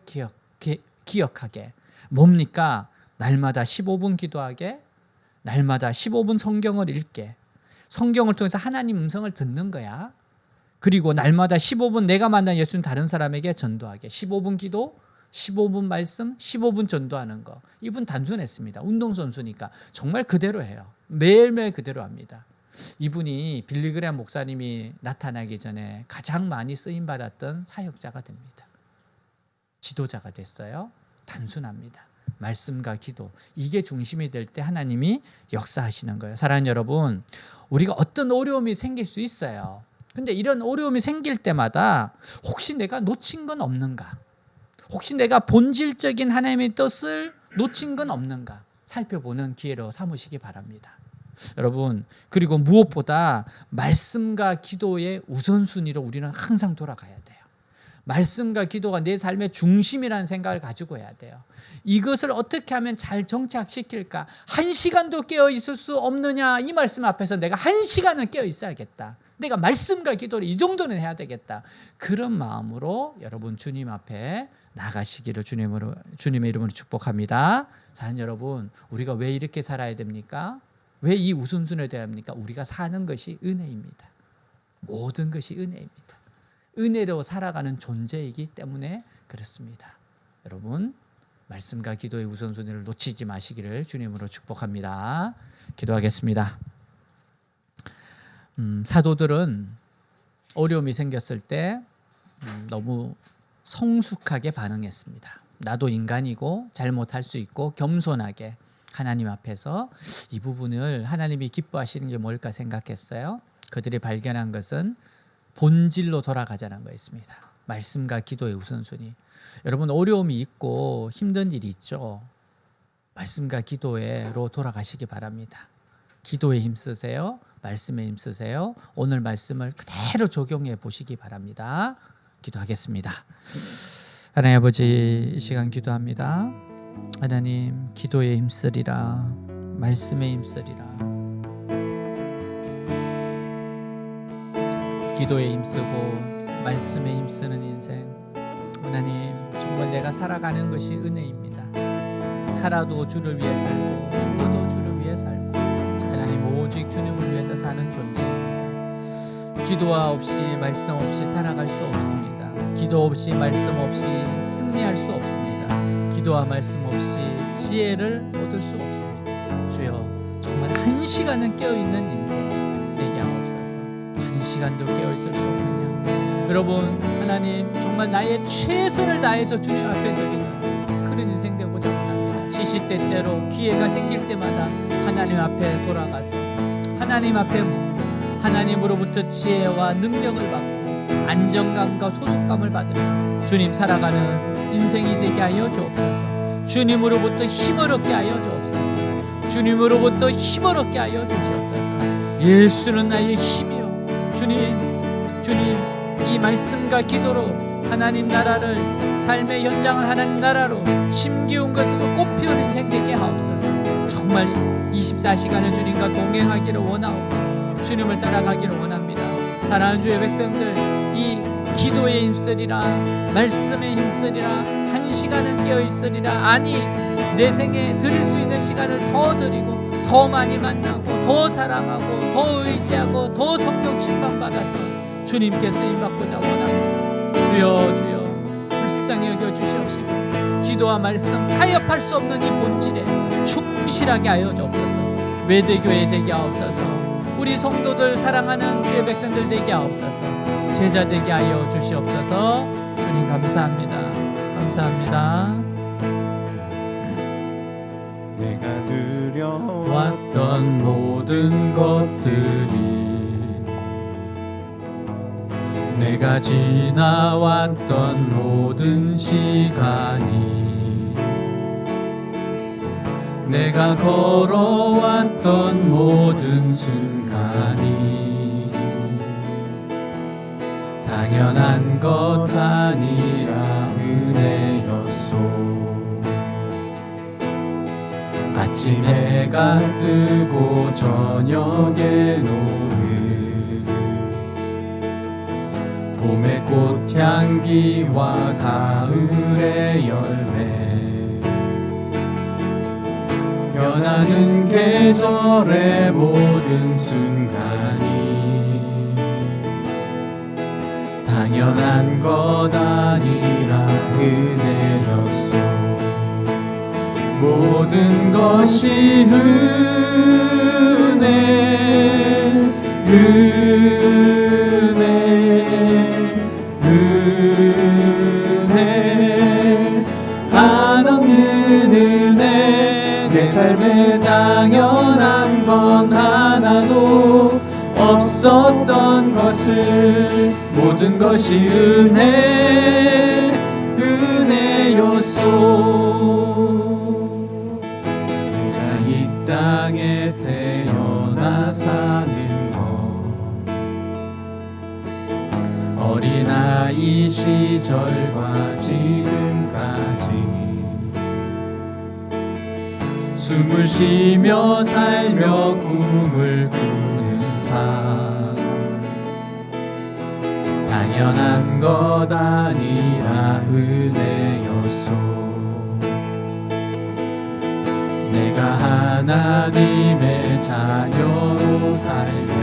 기억하게. 뭡니까? 날마다 15분 기도하게, 날마다 15분 성경을 읽게, 성경을 통해서 하나님 음성을 듣는 거야. 그리고 날마다 15분 내가 만난 예수님 다른 사람에게 전도하게. 15분 기도, 15분 말씀, 15분 전도하는 거. 이분 단순했습니다. 운동선수니까 정말 그대로 해요. 매일매일 그대로 합니다. 이분이 빌리 그레이엄 목사님이 나타나기 전에 가장 많이 쓰임받았던 사역자가 됩니다. 지도자가 됐어요. 단순합니다. 말씀과 기도, 이게 중심이 될 때 하나님이 역사하시는 거예요. 사랑하는 여러분, 우리가 어떤 어려움이 생길 수 있어요. 근데 이런 어려움이 생길 때마다 혹시 내가 놓친 건 없는가? 혹시 내가 본질적인 하나님의 뜻을 놓친 건 없는가? 살펴보는 기회로 삼으시기 바랍니다. 여러분, 그리고 무엇보다 말씀과 기도의 우선순위로 우리는 항상 돌아가야 돼요. 말씀과 기도가 내 삶의 중심이라는 생각을 가지고 해야 돼요. 이것을 어떻게 하면 잘 정착시킬까? 1시간도 깨어 있을 수 없느냐? 이 말씀 앞에서 내가 1시간은 깨어 있어야겠다. 내가 말씀과 기도를 이 정도는 해야 되겠다. 그런 마음으로 여러분 주님 앞에 나가시기를 주님의 이름으로 축복합니다. 사랑하는 여러분, 우리가 왜 이렇게 살아야 됩니까? 왜 이 우선순위를 돼야 합니까? 우리가 사는 것이 은혜입니다. 모든 것이 은혜입니다. 은혜로 살아가는 존재이기 때문에 그렇습니다. 여러분, 말씀과 기도의 우선순위를 놓치지 마시기를 주님으로 축복합니다. 기도하겠습니다. 사도들은 어려움이 생겼을 때 너무 성숙하게 반응했습니다. 나도 인간이고 잘못할 수 있고 겸손하게 하나님 앞에서 이 부분을 하나님이 기뻐하시는 게 뭘까 생각했어요. 그들이 발견한 것은 본질로 돌아가자는 거였습니다. 말씀과 기도의 우선순위. 여러분 어려움이 있고 힘든 일이 있죠. 말씀과 기도로 돌아가시기 바랍니다. 기도에 힘쓰세요. 말씀에 힘쓰세요. 오늘 말씀을 그대로 적용해 보시기 바랍니다. 기도하겠습니다. 하나님 아버지, 이 시간 기도합니다. 하나님, 기도에 힘쓰리라, 말씀에 힘쓰리라. 기도에 힘쓰고 말씀에 힘쓰는 인생, 하나님 정말 내가 살아가는 것이 은혜입니다. 살아도 주를 위해 살고 죽어도 주를 위해 살고 하나님 오직 주님을 위해서 사는 존재입니다. 기도와 없이 말씀 없이 살아갈 수 없습니다. 기도 없이 말씀 없이 승리할 수 없습니다. 기도와 말씀 없이 지혜를 얻을 수 없습니다. 주여, 정말 한 시간은 깨어있는 인생 되게 하옵소서. 한 시간도 깨어있을 수 없느냐. 여러분, 하나님 정말 나의 최선을 다해서 주님 앞에 드리는 그런 인생 되고자 원합니다. 시시때때로 기회가 생길 때마다 하나님 앞에 돌아가서 하나님 앞에 묻고 하나님으로부터 지혜와 능력을 받고 안정감과 소속감을 받으며 주님 살아가는 인생이 되게 하여 주옵소서. 주님으로부터 힘을 얻게 하여 주옵소서. 주님으로부터 힘을 얻게 하여 주시옵소서. 예수는 나의 힘이요. 주님 이 말씀과 기도로 하나님 나라를, 삶의 현장을 하나님 나라로 심기운 것으로 꽃피운 인생 되게 하옵소서. 정말 24시간을 주님과 동행하기를 원하오고 주님을 따라가기를 원합니다. 사랑하는 주의 백성들, 이 기도에 힘쓰리라, 말씀에 힘쓰리라, 한 시간은 깨어있으리라. 아니, 내 생에 드릴 수 있는 시간을 더 드리고 더 많이 만나고 더 사랑하고 더 의지하고 더 성령 충만받아서 주님께 쓰임받고자 원합니다. 주여 불쌍히 여겨주시옵시고 기도와 말씀 타협할 수 없는 이 본질에 충실하게 하여 주옵소서. 외대교회 되게 하옵소서. 우리 성도들 사랑하는 주의 백성들 되게 하옵소서. 제자 되게 하여 주시옵소서. 주님 감사합니다. 감사합니다. 내가 누려왔던 모든 것들이, 내가 지나왔던 모든 시간이, 내가 걸어왔던 모든 순간이 당연한 것 아니라 은혜였소. 아침 해가 뜨고 저녁에 노을, 봄의 꽃향기와 가을의 열매, 변하는 계절의 모든 순간이 당연한 것 아니라 은혜였소. 모든 것이 은혜, 한없는 은혜. 내 삶에 당연한 건 하나도 없었던 것을, 모든 것이 은혜였소. 내가 이 땅에 태어나 사는 것, 어린아이 시절과 지금까지 숨을 쉬며 살며 꿈을 꾸는 삶, 당연한 것 아니라 은혜였소. 내가 하나님의 자녀로 살며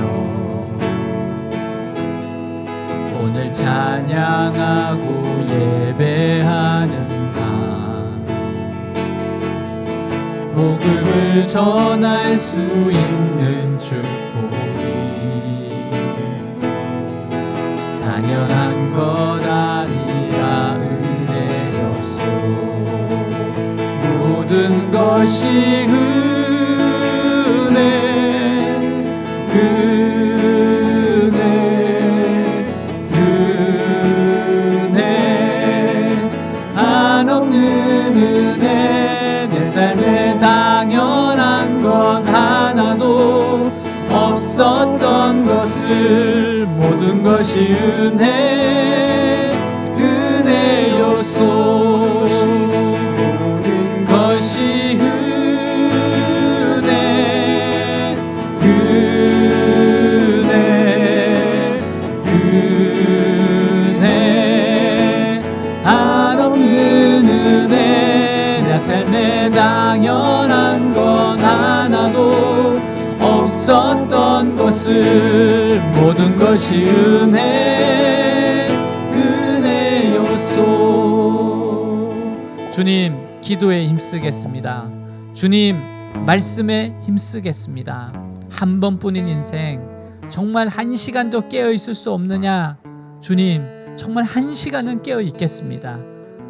오늘 찬양하고 예배하는 삶, 복음을 전할 수 있는 축복이 당연한 것 아니라 은혜였소. 모든 것이 은혜 한없는 은혜 내 삶에 당연한 건 하나도 없었던 것을 모든 것이 은혜 요소 모든 것이 은혜 한없는 은혜 내 삶에 당연한 건 하나도 없었던 것을 모든 것이 은혜 요소. 주님, 기도에 힘쓰겠습니다. 주님, 말씀에 힘쓰겠습니다. 한 번뿐인 인생 정말 1시간도 깨어 있을 수 없느냐? 주님, 정말 1시간은 깨어 있겠습니다.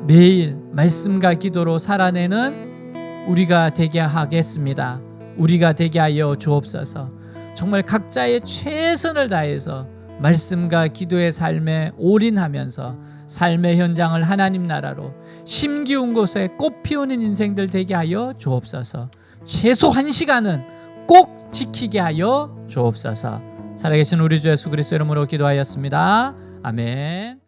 매일 말씀과 기도로 살아내는 우리가 되게 하겠습니다. 우리가 되게 하여 주옵소서. 정말 각자의 최선을 다해서 말씀과 기도의 삶에 올인하면서 삶의 현장을 하나님 나라로 심기운 곳에 꽃 피우는 인생들 되게 하여 주옵소서. 최소 1시간은 꼭 지키게 하여 주옵소서. 살아계신 우리 주 예수 그리스도 이름으로 기도하였습니다. 아멘.